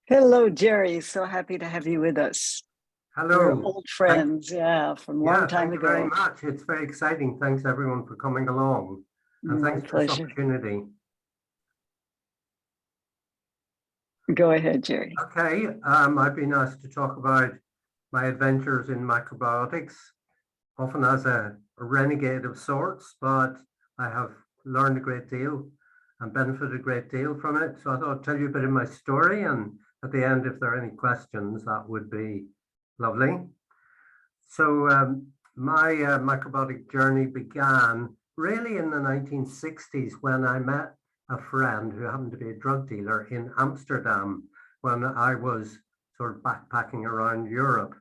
Hello, Gerry. So happy to have you with us. We're Hello. old friends, yeah, from a long time Thank you very ago. much. It's very exciting. Thanks everyone for coming along. And My thanks for this pleasure. opportunity. Go ahead, Gerry. Okay, I've been asked to talk about my adventures in macrobiotics, often as a renegade of sorts, but I have learned a great deal and benefited a great deal from it. So I thought I'd tell you a bit of my story, and at the end, if there are any questions, that would be lovely. So my macrobiotic journey began really in the 1960s when I met a friend who happened to be a drug dealer in Amsterdam when I was sort of backpacking around Europe.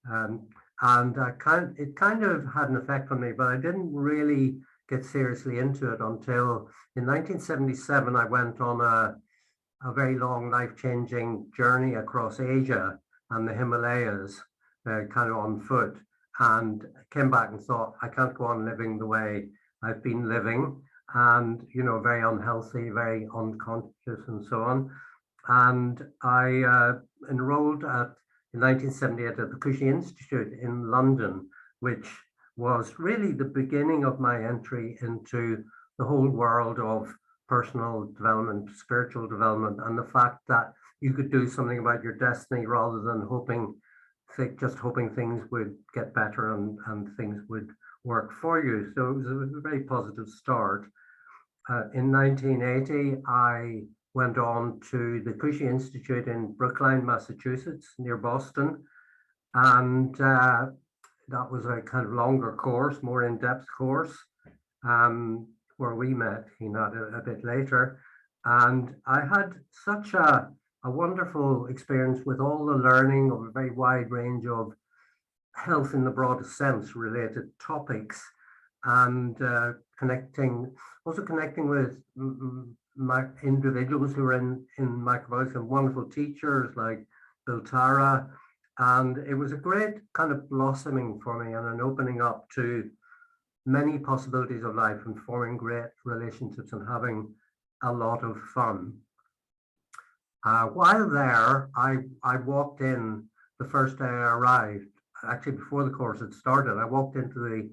And it kind of had an effect on me, but I didn't really get seriously into it until in 1977, I went on a very long life-changing journey across Asia and the Himalayas, kind of on foot, and came back and thought, I can't go on living the way I've been living, and very unhealthy, very unconscious, and so on. And I enrolled in 1978 at the Kushi Institute in London, which was really the beginning of my entry into the whole world of personal development, spiritual development, and the fact that you could do something about your destiny rather than just hoping things would get better and things would work for you. So it was a very positive start. In 1980, I went on to the Kushi Institute in Brookline, Massachusetts, near Boston. And that was a kind of longer course, more in-depth course, where we met, a bit later. And I had such a wonderful experience with all the learning of a very wide range of health in the broadest sense related topics, and connecting with my individuals who are in macrobiotics and wonderful teachers like Bill Tara. And it was a great kind of blossoming for me and an opening up to many possibilities of life and forming great relationships and having a lot of fun. While there, I walked in the first day I arrived, actually before the course had started. I walked into the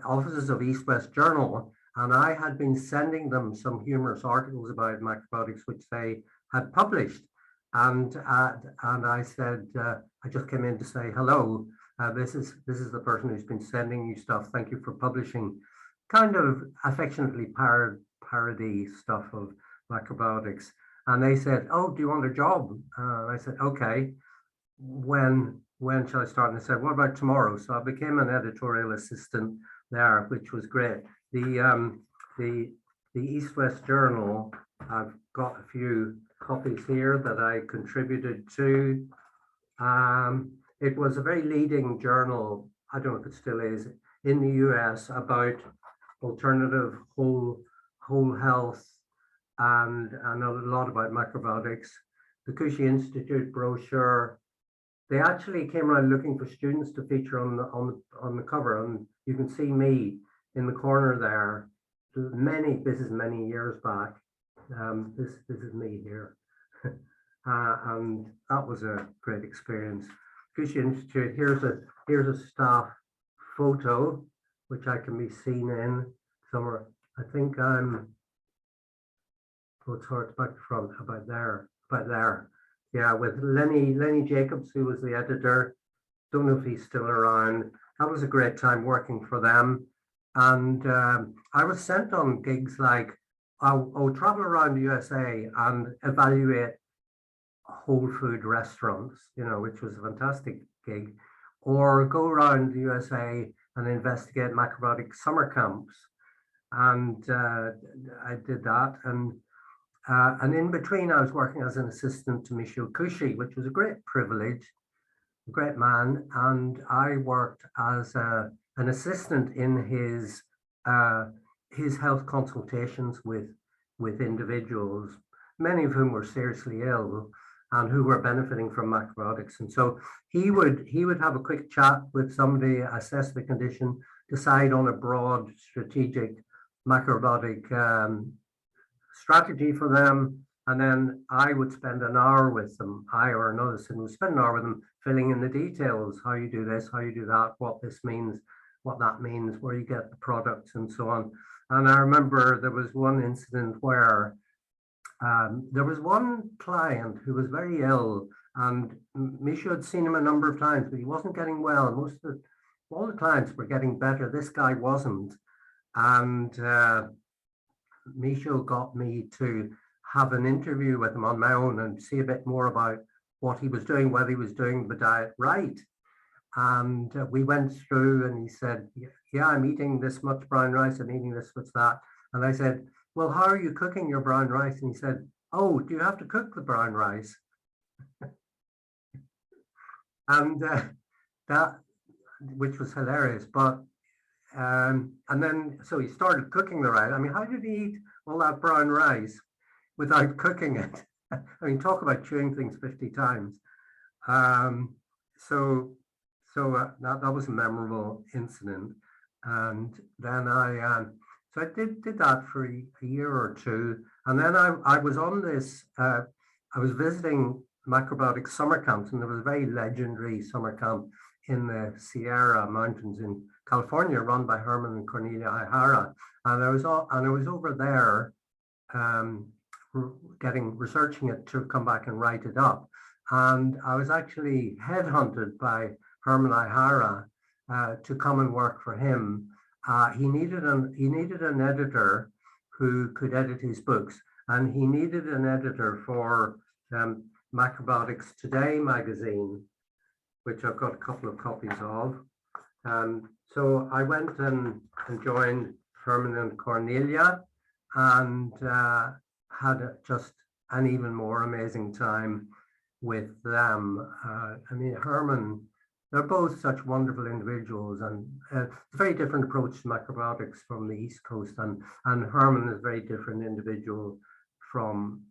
offices of East West Journal, and I had been sending them some humorous articles about macrobiotics, which they had published. And I said, I just came in to say hello. This is the person who's been sending you stuff. Thank you for publishing kind of affectionately parody stuff of macrobiotics. And they said, oh, do you want a job? I said, okay. When shall I start? And they said, what about tomorrow? So I became an editorial assistant there, which was great. The East West Journal, I've got a few copies here that I contributed to. It was a very leading journal, I don't know if it still is, in the US about alternative whole health and a lot about macrobiotics. The Kushi Institute brochure, they actually came around looking for students to feature on the cover, and you can see me in the corner there. This is many years back. This is me here. And that was a great experience. Kushi Institute, here's a staff photo, which I can be seen in somewhere. I think I'm, it's back front, about there. Yeah, with Lenny Jacobs, who was the editor. Don't know if he's still around. That was a great time working for them. And I was sent on gigs like, I'll travel around the USA and evaluate whole food restaurants, which was a fantastic gig, or go around the USA and investigate macrobiotic summer camps. And I did that. And in between, I was working as an assistant to Michio, which was a great privilege, a great man. And I worked as an assistant in his health consultations with individuals, many of whom were seriously ill and who were benefiting from macrobiotics. And so he would have a quick chat with somebody, assess the condition, decide on a broad strategic macrobiotic strategy for them, And then I would spend an hour with them, I or another student would spend an hour with them, filling in the details, how you do this, how you do that, what this means, what that means, where you get the products and so on. And I remember there was one incident where there was one client who was very ill, and Michio had seen him a number of times, but he wasn't getting well. All the clients were getting better. This guy wasn't. And Michio got me to have an interview with him on my own and see a bit more about what he was doing, whether he was doing the diet right. And we went through and he said, yeah, I'm eating this much brown rice, I'm eating this much that. And I said, well, how are you cooking your brown rice? And he said, oh, do you have to cook the brown rice? And that, which was hilarious. But, and then, so he started cooking the rice. I mean, how did he eat all that brown rice without cooking it? I mean, talk about chewing things 50 times. So that was a memorable incident. And then so I did that for a year or two. And then I was on this, I was visiting macrobiotic summer camps, and there was a very legendary summer camp in the Sierra Mountains in California run by Herman and Cornelia Aihara. And I was over there researching it to come back and write it up. And I was actually headhunted by Herman Aihara to come and work for him. He needed an editor who could edit his books, and he needed an editor for Macrobiotics Today magazine, which I've got a couple of copies of. So I went and joined Herman and Cornelia, and had just an even more amazing time with them. I mean, Herman, they're both such wonderful individuals, and it's a very different approach to macrobiotics from the East Coast, and Herman is a very different individual from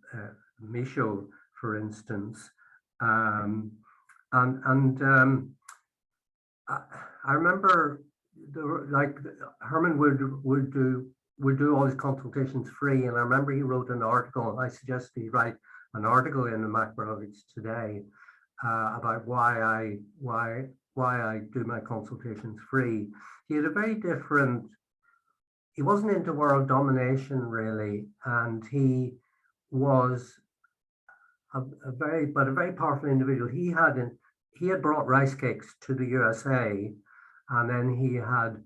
Michio, for instance. I remember Herman would do all his consultations free, and I remember he wrote an article. I suggested he write an article in the Macrobiotics Today about why I do my consultations free. He had a very different, he wasn't into world domination really, and he was a very powerful individual. He had brought rice cakes to the USA, and then he had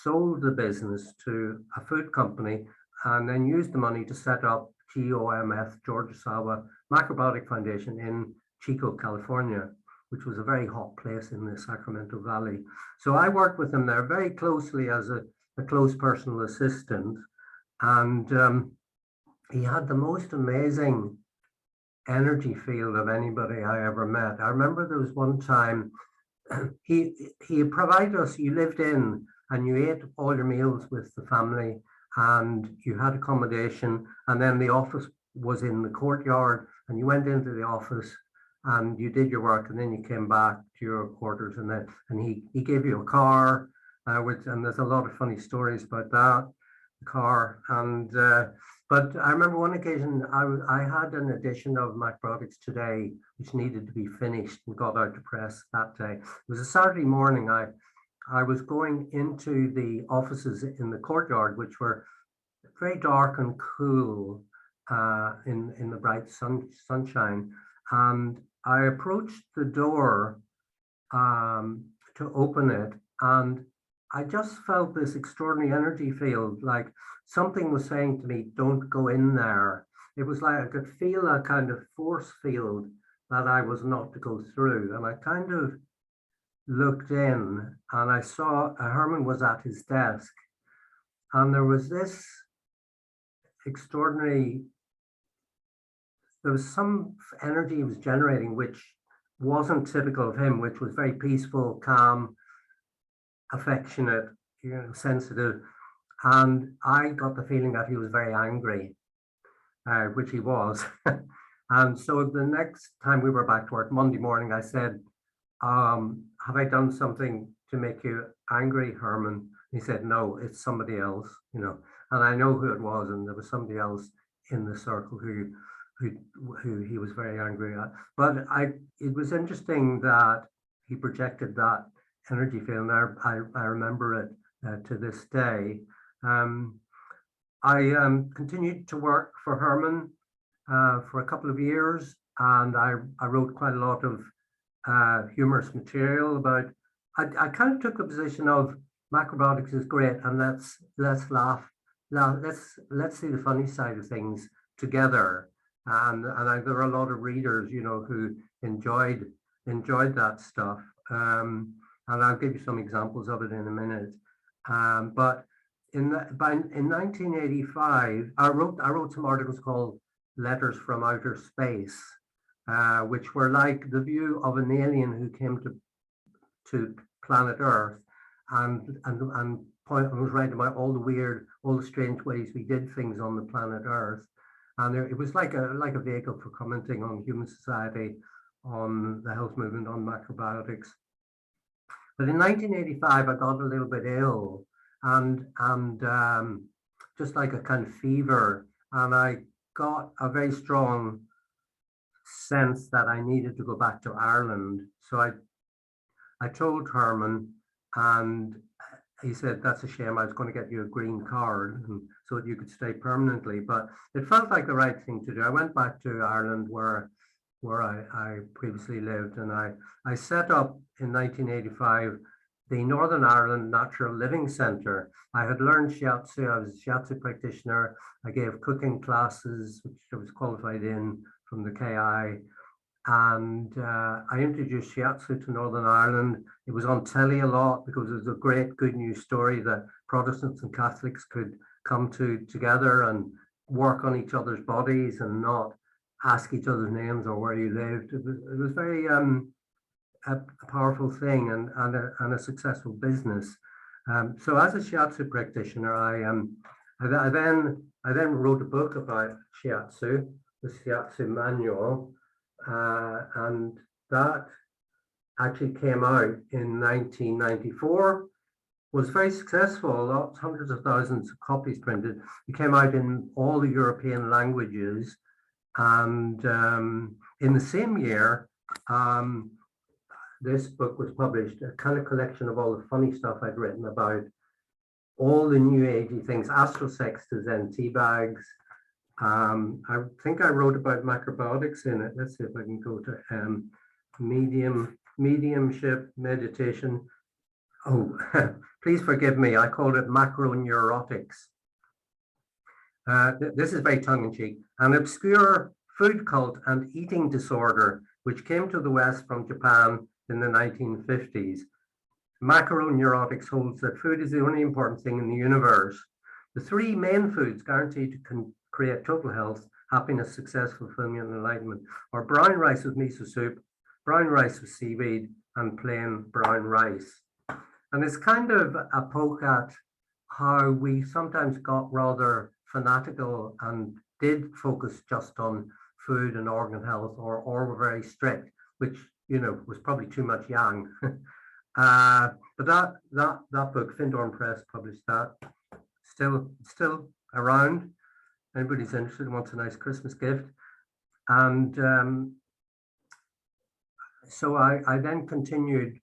sold the business to a food company, and then used the money to set up GOMF, George Sawa Macrobiotic Foundation in Chico, California, which was a very hot place in the Sacramento Valley. So I worked with him there very closely as a close personal assistant, and he had the most amazing energy field of anybody I ever met. I remember there was one time he provided us, you lived in and you ate all your meals with the family, and you had accommodation, and then the office was in the courtyard, and you went into the office and you did your work, and then you came back to your quarters, and he gave you a car, and there's a lot of funny stories about that, the car. And but I remember one occasion I had an edition of Macrobiotics Today which needed to be finished and got out to press that day. It was a Saturday morning. I was going into the offices in the courtyard, which were very dark and cool in the bright sunshine. And I approached the door to open it, and I just felt this extraordinary energy field, like something was saying to me, don't go in there. It was like I could feel a kind of force field that I was not to go through. And I kind of looked in, and I saw Herman was at his desk, and there was this extraordinary, there was some energy he was generating which wasn't typical of him, which was very peaceful, calm, affectionate, sensitive. And I got the feeling that he was very angry, which he was. And so the next time we were back to work, Monday morning, I said, have I done something to make you angry, Herman? He said, no, it's somebody else, And I know who it was, and there was somebody else in the circle who who he was very angry at. But it was interesting that he projected that energy field, and I remember it to this day. I continued to work for Herman for a couple of years, and I wrote quite a lot of humorous material about. I kind of took the position of macrobiotics is great, and let's laugh. Now let's see the funny side of things together. And there were a lot of readers, you know, who enjoyed that stuff. And I'll give you some examples of it in a minute. But in 1985, I wrote some articles called "Letters from Outer Space," which were like the view of an alien who came to planet Earth and was writing about all the strange ways we did things on the planet Earth. And it was like a vehicle for commenting on human society, on the health movement, on macrobiotics. But in 1985, I got a little bit ill, and just like a kind of fever, and I got a very strong sense that I needed to go back to Ireland. So I told Herman, and he said, "That's a shame. I was going to get you a green card so that you could stay permanently." But it felt like the right thing to do. I went back to Ireland where I previously lived, and I set up in 1985 the Northern Ireland Natural Living Centre. I had learned shiatsu. I was a shiatsu practitioner. I gave cooking classes, which I was qualified in from the KI. And I introduced shiatsu to Northern Ireland. It was on telly a lot because it was a great good news story that Protestants and Catholics could come together and work on each other's bodies and not ask each other's names or where you lived. It was very a powerful thing and a successful business. So as a shiatsu practitioner, I then wrote a book about shiatsu, the Shiatsu Manual. And that actually came out in 1994, was very successful, hundreds of thousands of copies printed. It came out in all the European languages. And in the same year, this book was published, a kind of collection of all the funny stuff I'd written about all the new agey things, astral sextants and tea bags. I think I wrote about macrobiotics in it. Let's see if I can go to mediumship, meditation. Oh, please forgive me. I called it macroneurotics. This is very tongue-in-cheek. An obscure food cult and eating disorder which came to the West from Japan in the 1950s. Macroneurotics holds that food is the only important thing in the universe. The three main foods guaranteed to create total health, happiness, success, fulfillment, and enlightenment are brown rice with miso soup, brown rice with seaweed, and plain brown rice. And it's kind of a poke at how we sometimes got rather fanatical and did focus just on food and organ health, or were very strict, which, you know, was probably too much yang. But that book, Findorn Press published that, still around. Anybody's interested, wants a nice Christmas gift. And so I then continued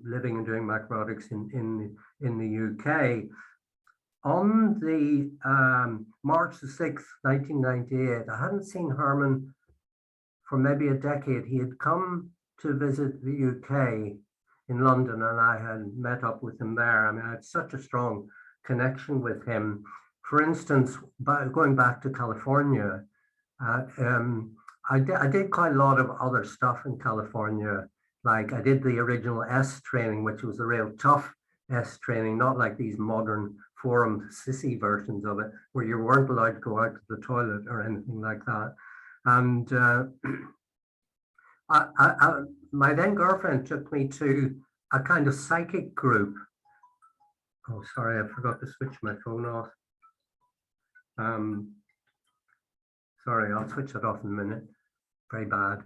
living and doing macrobiotics in the UK. On the March the 6th, 1998, I hadn't seen Herman for maybe a decade. He had come to visit the UK in London, and I had met up with him there. I mean, I had such a strong connection with him. For instance, going back to California, I did quite a lot of other stuff in California. Like I did the original S training, which was the real tough S training, not like these modern forum sissy versions of it, where you weren't allowed to go out to the toilet or anything like that. And my then girlfriend took me to a kind of psychic group. Oh, sorry, I forgot to switch my phone off. Sorry, I'll switch that off in a minute. Very bad.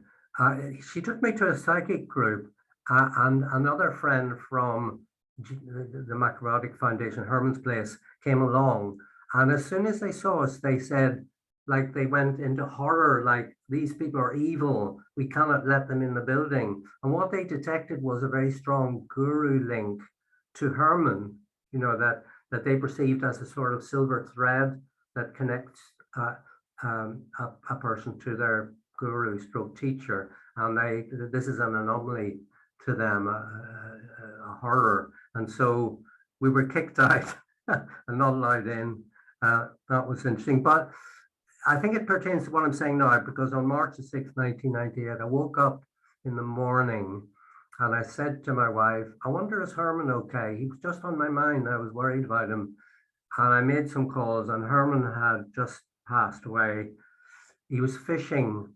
She took me to a psychic group, and another friend from the Macrobiotic Foundation, Herman's Place, came along. And as soon as they saw us, they said, like they went into horror, like these people are evil, we cannot let them in the building. And what they detected was a very strong guru link to Herman, that they perceived as a sort of silver thread that connects a person to their guru stroke teacher. And this is an anomaly to them, a horror. And so we were kicked out and not allowed in. That was interesting. But I think it pertains to what I'm saying now, because on March the 6th, 1998, I woke up in the morning and I said to my wife, I wonder, is Herman okay? He was just on my mind. I was worried about him. And I made some calls, and Herman had just passed away. He was fishing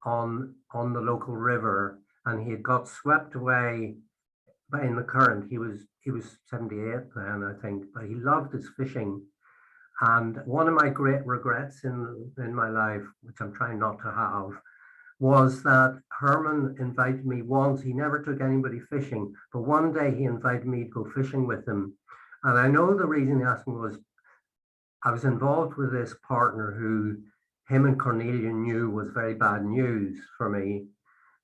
on the local river, and he had got swept away in the current. He was 78 then, I think, but he loved his fishing. And one of my great regrets in my life, which I'm trying not to have, was that Herman invited me once. He never took anybody fishing, but one day he invited me to go fishing with him. And I know the reason he asked me was I was involved with this partner who him and Cornelia knew was very bad news for me,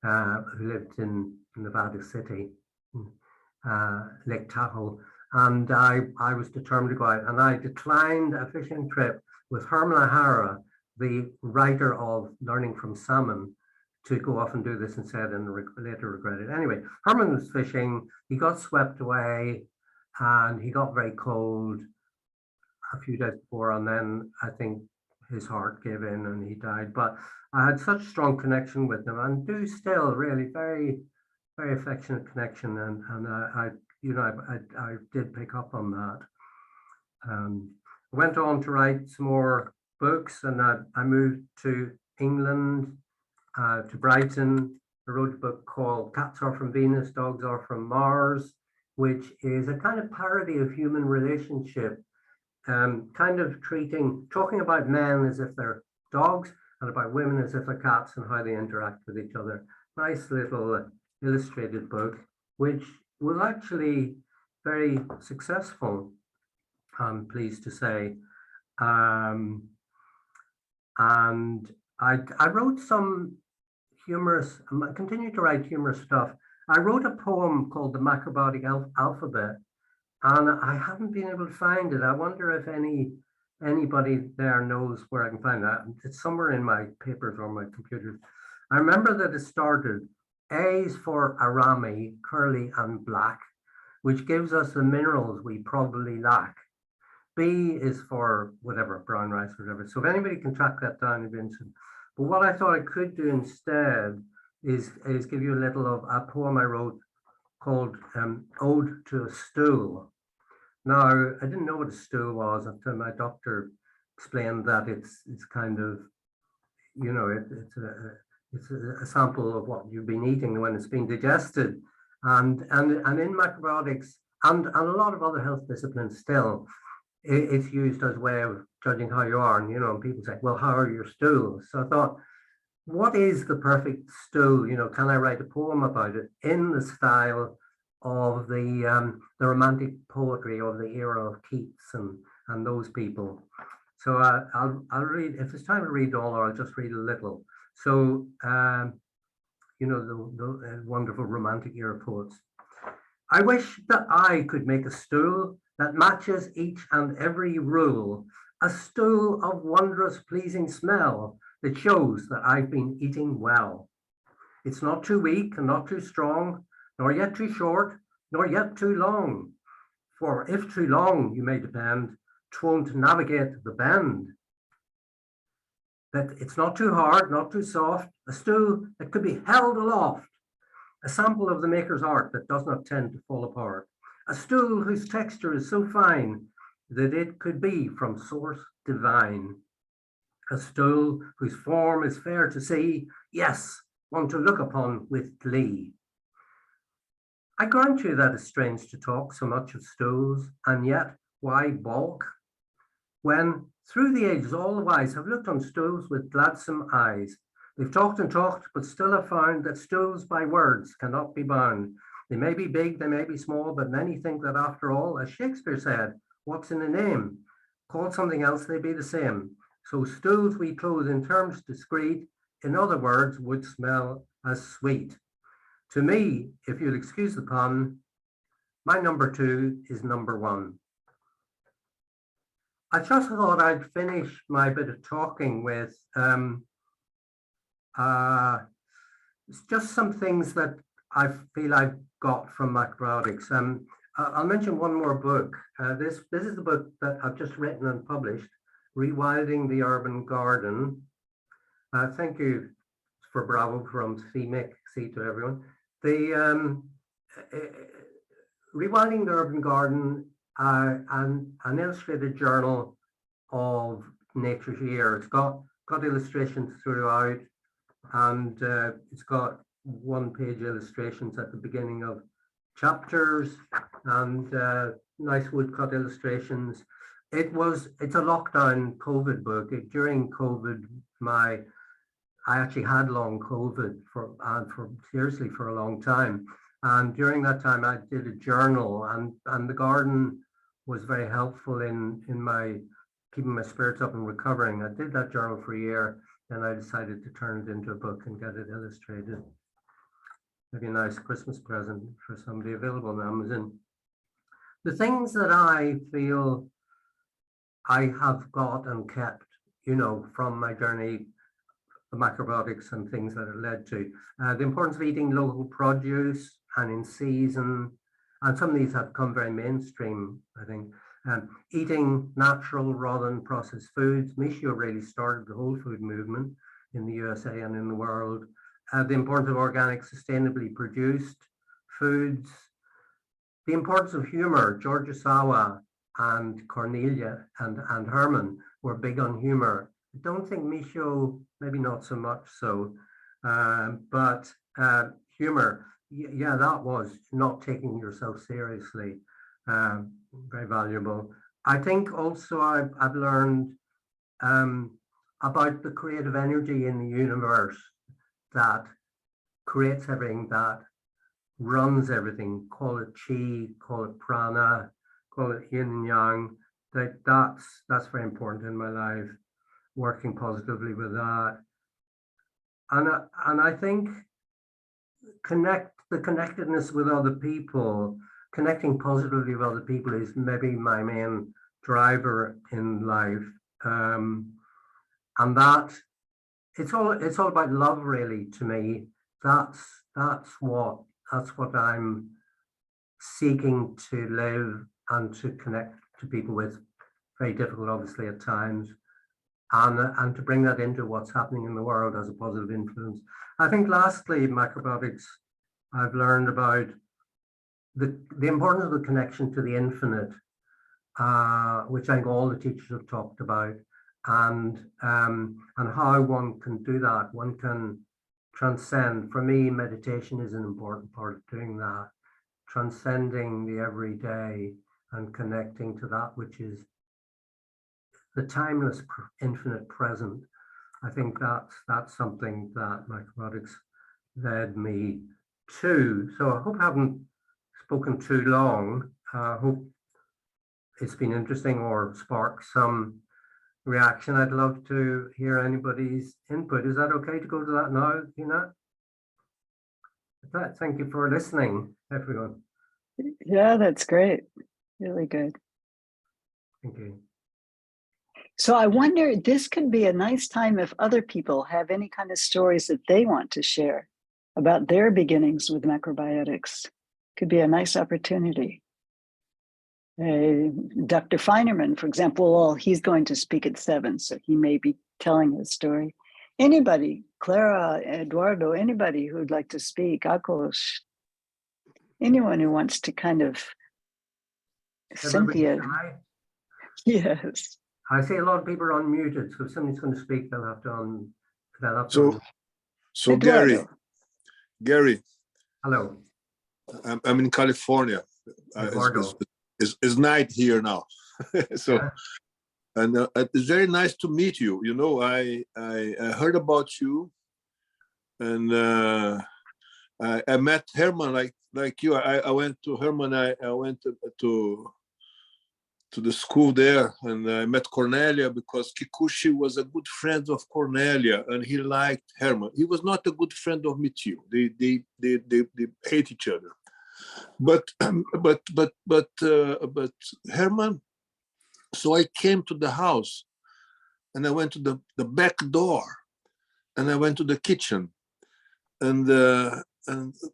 who lived in Nevada City, Lake Tahoe. And I was determined to go out, and I declined a fishing trip with Herman Aihara, the writer of Learning from Salmon, to go off and do this instead, and later regretted. Anyway, Herman was fishing, he got swept away, and he got very cold a few days before, and then I think his heart gave in and he died. But I had such strong connection with him, and do still, really very, very affectionate connection, and I did pick up on that. I went on to write some more books, and I moved to England, to Brighton. I wrote a book called Cats Are From Venus, Dogs Are From Mars, which is a kind of parody of human relationship, kind of talking about men as if they're dogs and about women as if they're cats and how they interact with each other. Nice little illustrated book, which was actually very successful, I'm pleased to say. And I wrote some humorous, I continue to write humorous stuff. I wrote a poem called The Macrobiotic Alphabet, and I haven't been able to find it. I wonder if anybody there knows where I can find that. It's somewhere in my papers or my computer. I remember that it started, A is for arami, curly and black, which gives us the minerals we probably lack. B is for whatever, brown rice, whatever. So if anybody can track that down, it'd be interesting. But what I thought I could do instead is give you a little of a poem I wrote called Ode to a Stool. Now, I didn't know what a stool was until my doctor explained that it's kind of, it's a sample of what you've been eating when it's been digested. And in macrobiotics and a lot of other health disciplines still, it's used as a way of judging how you are. And, people say, well, how are your stools? So I thought, what is the perfect stool? Can I write a poem about it in the style of the romantic poetry of the era of Keats and those people? So I'll read, if it's time to read all, or I'll just read a little. So, the wonderful romantic era poets. I wish that I could make a stool that matches each and every rule, a stool of wondrous pleasing smell that shows that I've been eating well. It's not too weak and not too strong, nor yet too short, nor yet too long. For if too long, you may depend, 'twon't navigate the bend. That it's not too hard, not too soft, a stool that could be held aloft, a sample of the maker's art that does not tend to fall apart, a stool whose texture is so fine that it could be from source divine, a stool whose form is fair to see, yes, one to look upon with glee. I grant you that it's strange to talk so much of stools, and yet why balk? When through the ages all the wise have looked on stools with gladsome eyes, they've talked and talked, but still have found that stools by words cannot be bound. They may be big, they may be small, but many think that after all, as Shakespeare said, what's in a name? Called something else, they be the same. So stools we clothe in terms discreet, in other words, would smell as sweet. To me, if you'll excuse the pun, my number 2 is number 1. I just thought I'd finish my bit of talking with just some things that I feel I've got from macrobiotics. I'll mention one more book. This is the book that I've just written and published, Rewilding the Urban Garden. Thank you for bravo from CMIC, C to everyone. The Rewilding the Urban Garden, an illustrated journal of nature's year. It's got illustrations throughout, and it's got one-page illustrations at the beginning of chapters, and nice woodcut illustrations. It's a lockdown COVID book. During COVID, I actually had long COVID for seriously for a long time. And during that time, I did a journal, and the garden was very helpful in my keeping my spirits up and recovering. I did that journal for a year, and I decided to turn it into a book and get it illustrated. Maybe a nice Christmas present for somebody available on Amazon. The things that I feel I have got and kept, from my journey, the macrobiotics and things that it led to. The importance of eating local produce and in season, and some of these have come very mainstream, I think. Eating natural rather than processed foods. Michio really started the whole food movement in the USA and in the world. The importance of organic, sustainably produced foods. The importance of humor. George Osawa and Cornelia and Herman were big on humor. I don't think Michio, maybe not so much so, but humor, yeah, that was not taking yourself seriously, very valuable. I think also I've learned about the creative energy in the universe that creates everything, that runs everything. Call it chi, call it prana, call it yin and yang. That's very important in my life. Working positively with that, and I think the connectedness with other people, connecting positively with other people is maybe my main driver in life, and that it's all about love, really. To me, that's what I'm seeking to live and to connect to people with. Very difficult, obviously, at times. And to bring that into what's happening in the world as a positive influence. I think lastly, macrobiotics, I've learned about the importance of the connection to the infinite, which I think all the teachers have talked about, and how one can do that. One can transcend. For me, meditation is an important part of doing that, transcending the everyday and connecting to that which is the timeless, infinite present. I think that's something that macrobiotics led me to. So I hope I haven't spoken too long. I hope it's been interesting or sparked some reaction. I'd love to hear anybody's input. Is that okay to go to that now, Tina? Thank you for listening, everyone. Yeah, that's great. Really good. Thank you. So I wonder, this could be a nice time if other people have any kind of stories that they want to share about their beginnings with macrobiotics. Could be a nice opportunity. Dr. Feinerman, for example, well, he's going to speak at 7, so he may be telling his story. Anybody, Clara, Eduardo, anybody who'd like to speak, Akos, anyone who wants to kind of, Cynthia. Yes. I see a lot of people are unmuted, so if somebody's going to speak, they'll have to So Gerry. Hello. I'm in California. It's night here now. So, yeah. And it's very nice to meet you. You know, I heard about you, and I met Herman like you. I went to Herman. I went to to the school there, and I met Cornelia because Kikuchi was a good friend of Cornelia, and he liked Herman. He was not a good friend of Michio. They hate each other. But Herman. So I came to the house, and I went to the back door, and I went to the kitchen, and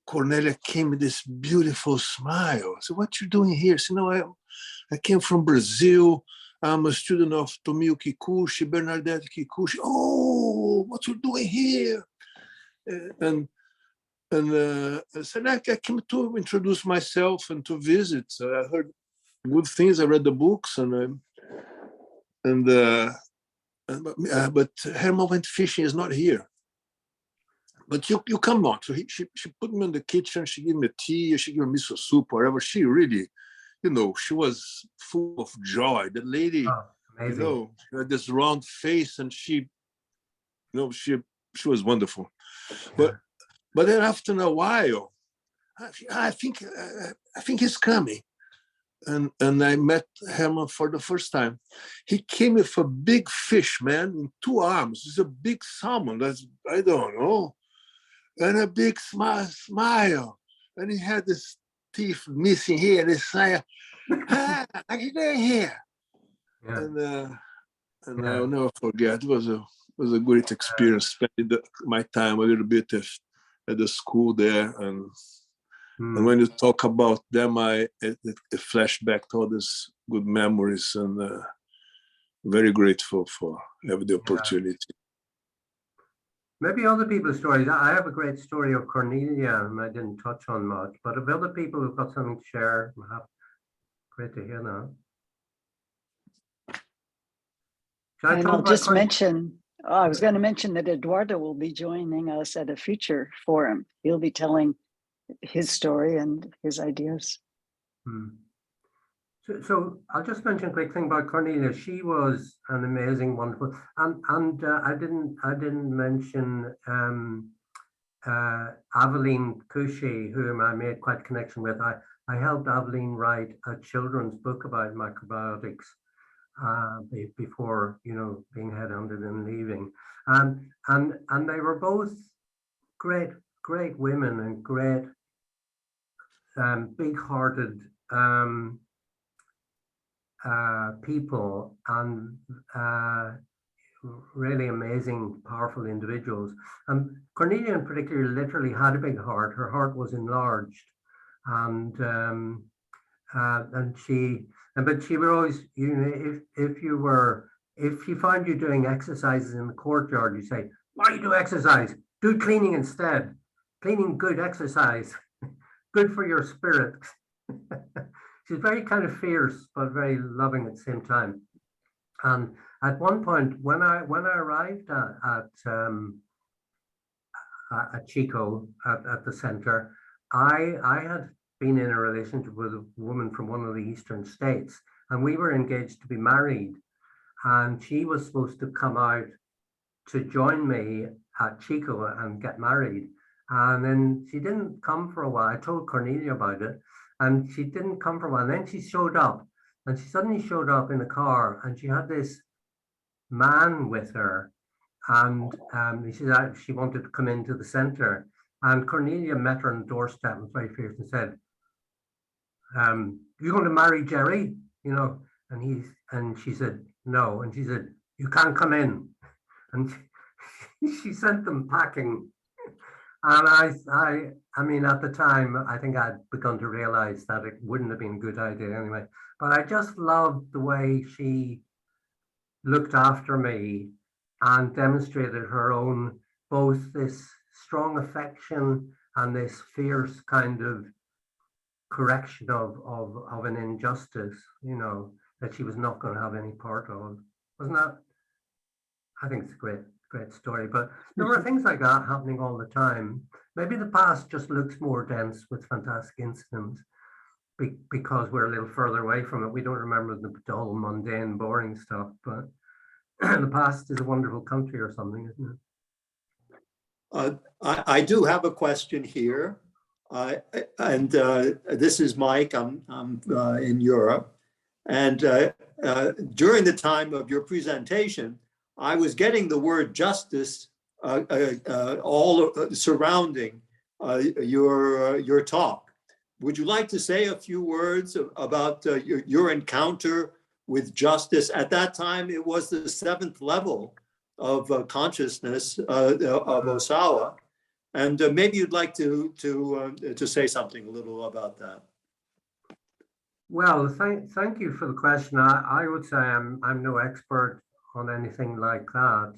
Cornelia came with this beautiful smile. I said, "What you doing here?" She said, "No, I came from Brazil. I'm a student of Tomio Kikuchi, Bernadette Kikuchi." "Oh, what you doing here?" And I said, "I came to introduce myself and to visit. So I heard good things. I read the books, but Herman went fishing. Is not here. But you come on." So she put me in the kitchen. She gave me tea. She gave me miso soup, whatever. She really, she was full of joy. The lady, amazing. she had this round face, and she was wonderful. Yeah. But then after a while, I think he's coming. And I met Herman for the first time. He came with a big fish, man, in 2 arms. It's a big salmon. I don't know. And a big smile. And he had his teeth missing here. His smile. "Ah, what are you doing here?" Yeah. And I'll never forget. It was a great experience, spending my time a little bit at the school there. And when you talk about them, it flash back to all these good memories, and very grateful for having the opportunity. Maybe other people's stories. I have a great story of Cornelia, and I didn't touch on much. But if other people have got something to share, great to hear that. And I'll just mention, I was going to mention that Eduardo will be joining us at a future forum. He'll be telling his story and his ideas. So I'll just mention a quick thing about Cornelia. She was an amazing, wonderful, and I didn't mention Aveline Kushi, whom I made quite a connection with. I helped Aveline write a children's book about macrobiotics before being headhunted and leaving, and they were both great women and great big-hearted people, and really amazing, powerful individuals. And Cornelia in particular literally had a big heart. Her heart was enlarged, but she would always, if you found you doing exercises in the courtyard, you say, "Why do you do exercise? Do cleaning instead. Cleaning, good exercise, good for your spirit." She's very kind of fierce, but very loving at the same time. And at one point, when I arrived at Chico at the center, I had been in a relationship with a woman from one of the eastern states, and we were engaged to be married. And she was supposed to come out to join me at Chico and get married. And then she didn't come for a while. I told Cornelia about it, and she didn't come for a while. And then she showed up, and she suddenly showed up in a car, and she had this man with her. And she wanted to come into the center. And Cornelia met her on the doorstep and was very fierce and said, "You going to marry Gerry?" And she said, "No." And she said, "You can't come in." And she sent them packing. And I mean, at the time, I think I'd begun to realize that it wouldn't have been a good idea anyway. But I just loved the way she looked after me and demonstrated her own, both this strong affection and this fierce kind of correction of an injustice, that she was not going to have any part of. Wasn't that? I think it's a great story. But there were things like that happening all the time. Maybe the past just looks more dense with fantastic incidents because we're a little further away from it. We don't remember the dull, mundane, boring stuff. But the past is a wonderful country or something, isn't it? I do have a question here. And this is Mike. I'm in Europe. And during the time of your presentation, I was getting the word justice all surrounding your talk. Would you like to say a few words about your encounter with justice? At that time, it was the 7th level of consciousness of Osawa, and maybe you'd like to say something a little about that. Well, thank you for the question. I would say I'm no expert on anything like that.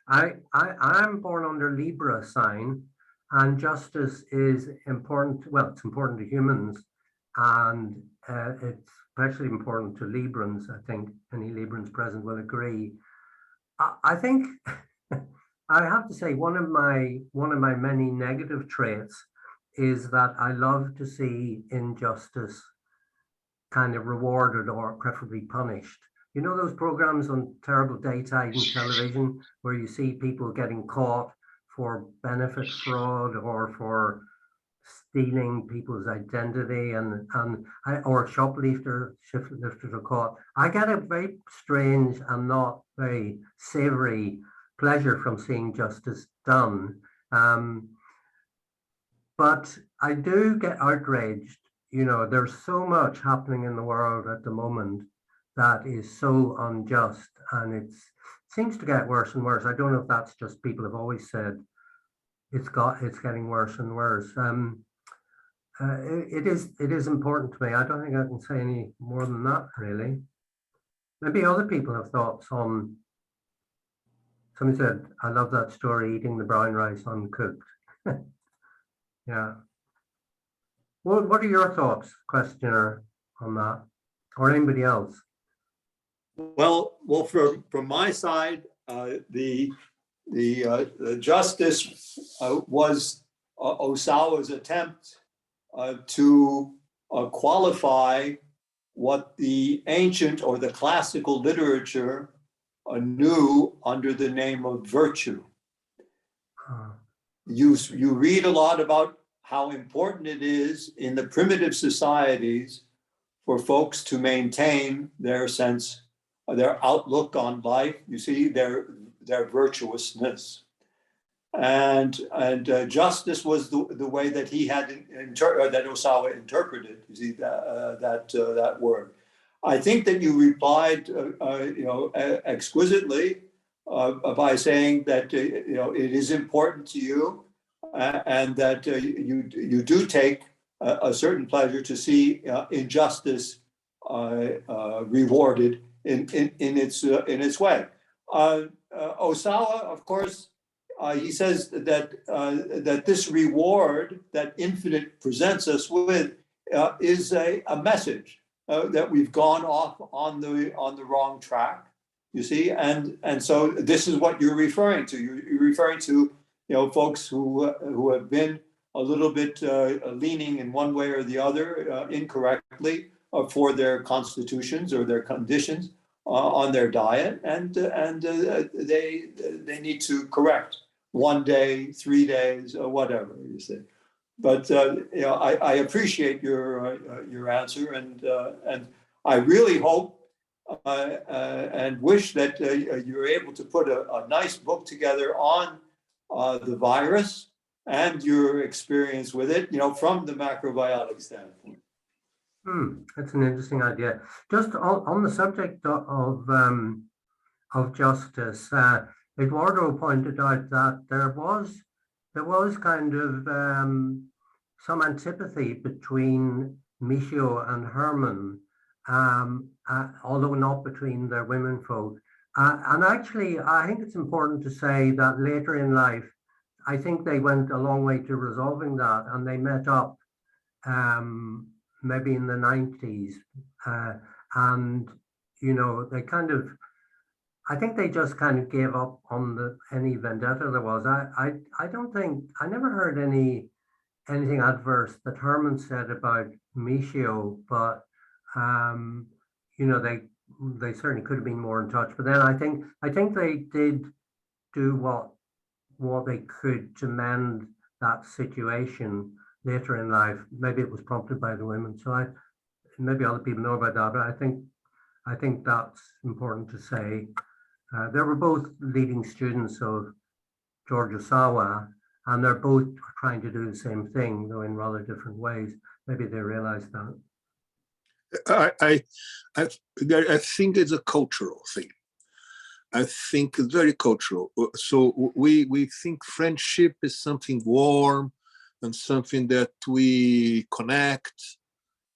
I'm born under Libra sign, and justice is important. Well, it's important to humans, and it's especially important to Librans. I think any Librans present will agree. I think I have to say one of my many negative traits is that I love to see injustice kind of rewarded or preferably punished. You know those programs on terrible daytime television where you see people getting caught for benefit fraud or for stealing people's identity or shoplifters are caught. I get a very strange and not very savory pleasure from seeing justice done. But I do get outraged. You know, there's so much happening in the world at the moment that is so unjust, and it seems to get worse and worse. I don't know if that's just people have always said it's getting worse and worse. It is important to me. I don't think I can say any more than that, really. Maybe other people have thoughts on. Somebody said, "I love that story, eating the brown rice uncooked." Yeah. Well, what are your thoughts, questioner, on that, or anybody else? Well, from my side, the justice was Osawa's attempt to qualify what the ancient or the classical literature knew under the name of virtue. You read a lot about how important it is in the primitive societies for folks to maintain their sense, their outlook on life. You see, their virtuousness, and justice was the way that he had that Osawa interpreted. You see that word. I think that you replied, exquisitely by saying that it is important to you, and that you do take a certain pleasure to see injustice rewarded in its way. Osawa, of course, he says that this reward that infinite presents us with is a message that we've gone off on the wrong track. You see, and so this is what you're referring to. You're referring to folks who have been a little bit leaning in one way or the other incorrectly for their constitutions or their conditions on their diet, and they need to correct 1 day, 3 days, or whatever you say. But I appreciate your answer, and I really hope and wish that you're able to put a nice book together on the virus and your experience with it, from the macrobiotic standpoint. That's an interesting idea. Just on the subject of justice, Eduardo pointed out that there was kind of some antipathy between Michio and Herman, although not between their women folk. And actually, I think it's important to say that later in life, I think they went a long way to resolving that, and they met up maybe in the 90s, and they kind of, I think they just kind of gave up on any vendetta there was. I don't think, I never heard anything adverse that Herman said about Michio, but they certainly could have been more in touch. But then I think they did do what they could to mend that situation later in life. Maybe it was prompted by the women. So maybe other people know about that, but I think that's important to say. They were both leading students of George Osawa, and they're both trying to do the same thing, though in rather different ways. Maybe they realize that. I think it's a cultural thing. I think it's very cultural. So we think friendship is something warm and something that we connect.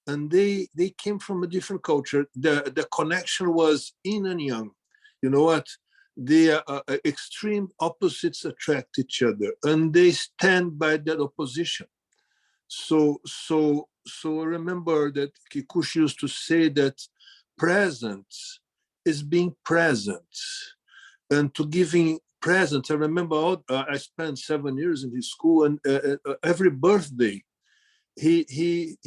And they came from a different culture. The connection was yin and yang. You know what? The extreme opposites attract each other, and they stand by that opposition. So remember that Kikuchi used to say that presence is being present, and to giving presents. I remember I spent 7 years in his school, and every birthday, he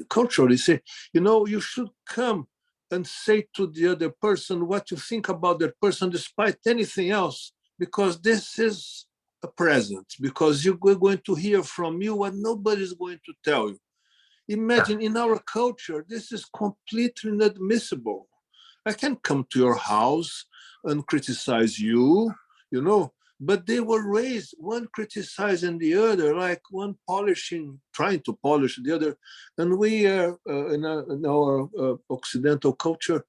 culturally say, you know, you should come and say to the other person what you think about that person despite anything else, because this is a present, because you're going to hear from you what nobody's going to tell you. Imagine in our culture, this is completely inadmissible. I can come to your house and criticize you, you know, but they were raised, one criticizing the other, like one trying to polish the other. And we are in our Occidental culture.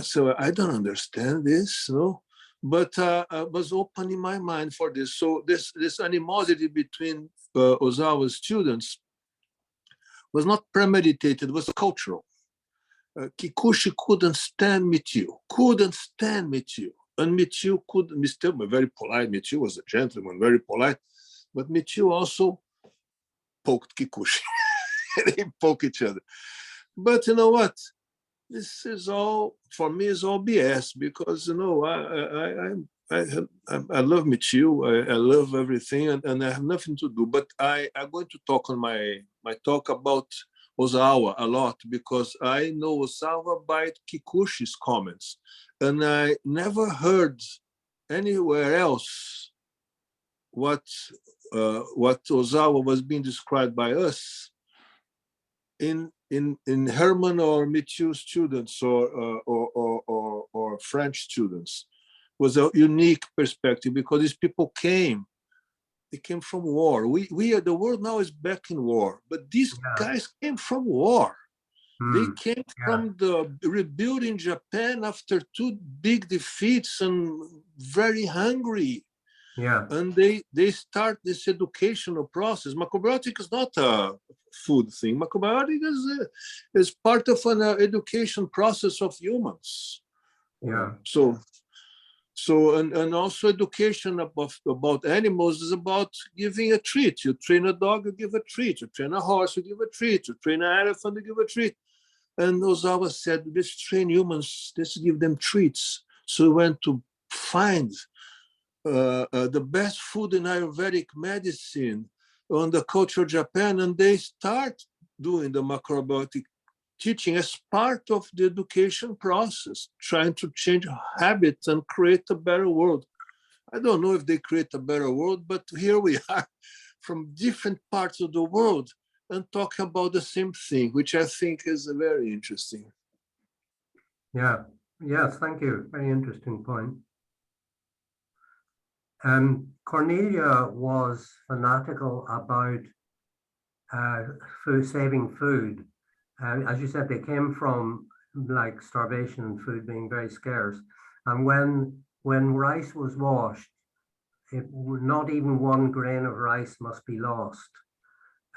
So I don't understand this, no? But I was opening my mind for this. So this animosity between Ozawa's students was not premeditated, was cultural. Kikuchi couldn't stand Michio. And Michio very polite. Michio was a gentleman, very polite. But Michio also poked Kikuchi. They poke each other. But you know what? This is all, for me, is all BS, because, you know, I love Michio. I love everything, and I have nothing to do. But I'm going to talk on my talk about Ozawa a lot, because I know Ozawa by Kikuchi's comments, and I never heard anywhere else what Ozawa was being described by us in Herman or Michio students or French students. Was a unique perspective, because these people they came from war. We are, the world now is back in war, but these guys came from war. They came from the rebuilding Japan after 2 big defeats and very hungry. Yeah. And they start this educational process. Macrobiotic is not a food thing. Macrobiotic is part of an education process of humans. Yeah. So and also education about animals is about giving a treat. You train a dog, you give a treat. You train a horse, you give a treat. You train an elephant, you give a treat. And Ozawa said, let's train humans, let's give them treats. So we went to find the best food in Ayurvedic medicine on the culture of Japan, and they start doing the macrobiotic teaching as part of the education process, trying to change habits and create a better world. I don't know if they create a better world, but here we are from different parts of the world and talking about the same thing, which I think is very interesting. Yeah. Yes, thank you. Very interesting point. Cornelia was fanatical about saving food. As you said, they came from like starvation and food being very scarce. And when rice was washed, not even 1 grain of rice must be lost.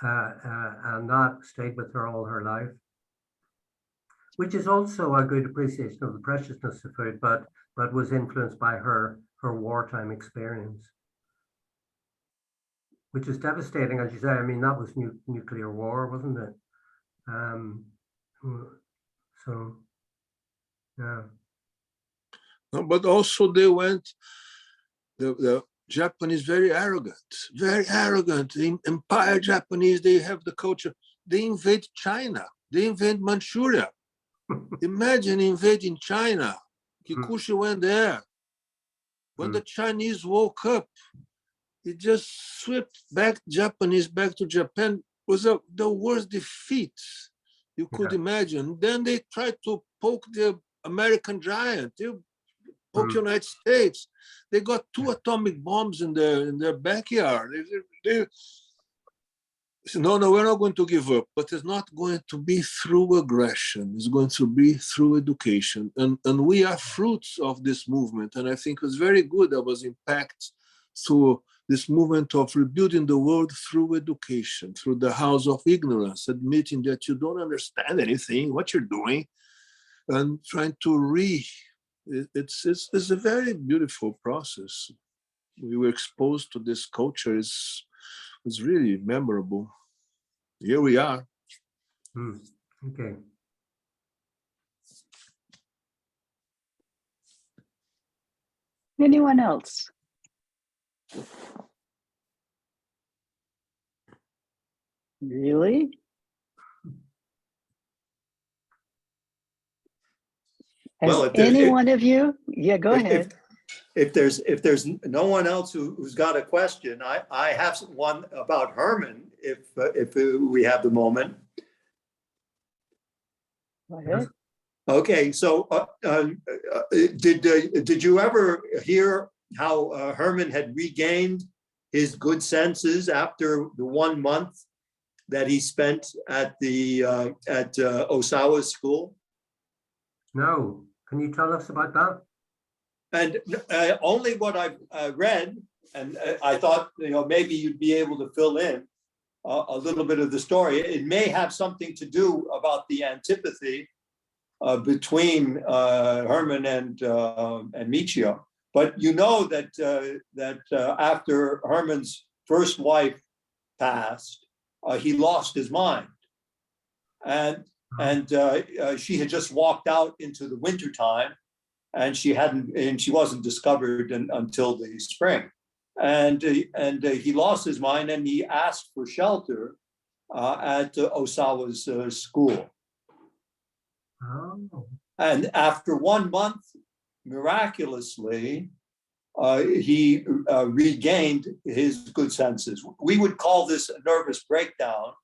And that stayed with her all her life, which is also a good appreciation of the preciousness of food, but was influenced by her wartime experience, which is devastating, as you say. I mean, that was nuclear war, wasn't it? So, yeah. No, but also they went, the Japanese, very arrogant. In Empire Japanese, they have the culture. They invade China. They invade Manchuria. Imagine invading China. Kikuchi went there. When the Chinese woke up, it just swept Japanese back to Japan. Was the worst defeat you could imagine. Then they tried to poke the American giant, they poke United States. They got 2 atomic bombs in their backyard. They said, no, we're not going to give up, but it's not going to be through aggression. It's going to be through education. And we are fruits of this movement. And I think it was very good. There was impact through this movement of rebuilding the world through education, through the house of ignorance, admitting that you don't understand anything, what you're doing, and trying to it's a very beautiful process. We were exposed to this culture. It's really memorable. Here we are. Okay. Anyone else? Really? Has Well, any one of you? Yeah, go ahead. If there's no one else who's got a question, I have one about Herman. If we have the moment. Go ahead. Okay, so did you ever hear how Herman had regained his good senses after the 1 month that he spent at the Osawa's school? No, can you tell us about that? And only what I've read, and I thought maybe you'd be able to fill in a little bit of the story. It may have something to do about the antipathy between Herman and Michio. But you know that after Herman's first wife passed, he lost his mind, and she had just walked out into the wintertime, and she wasn't discovered until the spring, and he lost his mind, and he asked for shelter at Osawa's school. Oh. And after 1 month, miraculously, he regained his good senses. We would call this a nervous breakdown,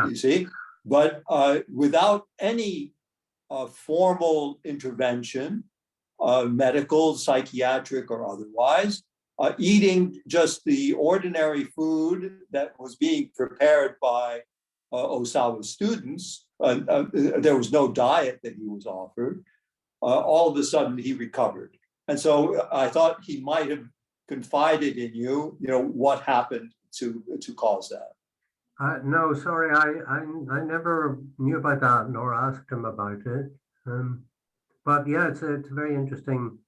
you see, but without any formal intervention, medical, psychiatric, or otherwise, eating just the ordinary food that was being prepared by Osawa's students. There was no diet that he was offered. All of a sudden, he recovered. And so I thought he might have confided in you, what happened to cause that. No, sorry, I never knew about that nor asked him about it. But yeah, it's a very interesting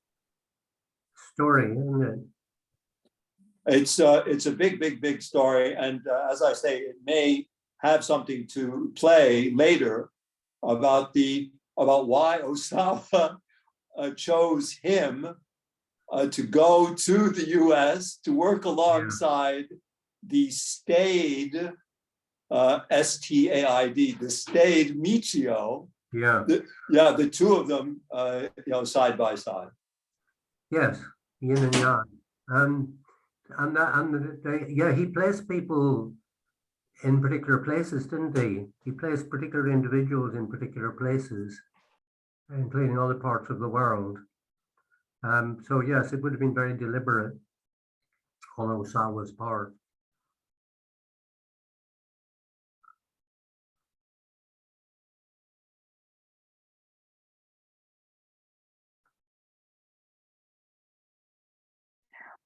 story, isn't it? It's a big story, and as I say, it may have something to play later about why Osawa chose him to go to the U.S. to work alongside the staid S-T-A-I-D, the staid Michio. Yeah. The two of them, side by side. Yes, yin and yang. He placed people in particular places, didn't he? He placed particular individuals in particular places, including other parts of the world. So yes, it would have been very deliberate on Osawa's part.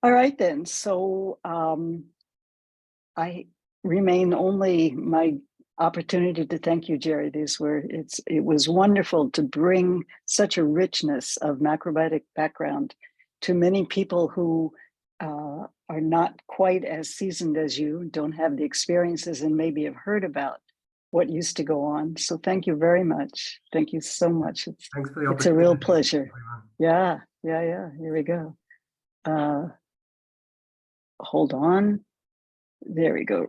All right then. So I remain only my opportunity to thank you, Gerry. It was wonderful to bring such a richness of macrobiotic background to many people who are not quite as seasoned as you, don't have the experiences, and maybe have heard about what used to go on. So thank you very much. Thank you so much. Thanks for the opportunity. It's a real pleasure. Yeah. Here we go. Hold on. There we go.